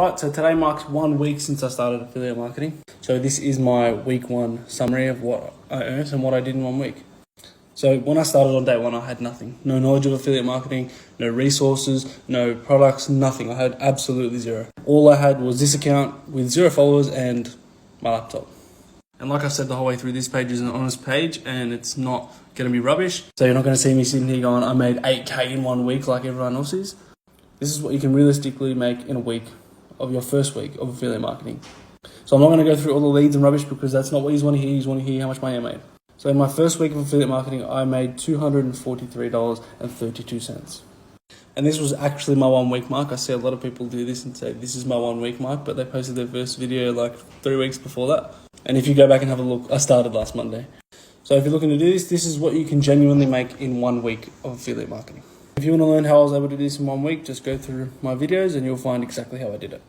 Alright, so today marks 1 week since I started affiliate marketing. So this is my week 1 summary of what I earned and what I did in 1 week. So when I started on day 1, I had nothing. No knowledge of affiliate marketing, no resources, no products, nothing. I had absolutely zero. All I had was this account with 0 followers and my laptop. And like I said the whole way through, this page is an honest page and it's not going to be rubbish. So you're not going to see me sitting here going, I made 8K in 1 week like everyone else is. This is what you can realistically make in a week of your first week of affiliate marketing. So I'm not going to go through all the leads and rubbish because that's not what you want to hear. You want to hear how much money I made. So in my first week of affiliate marketing, I made $243.32. And this was actually my 1 week mark. I see a lot of people do this and say, this is my 1 week mark, but they posted their first video like 3 weeks before that. And if you go back and have a look, I started last Monday. So if you're looking to do this, this is what you can genuinely make in 1 week of affiliate marketing. If you want to learn how I was able to do this in 1 week, just go through my videos and you'll find exactly how I did it.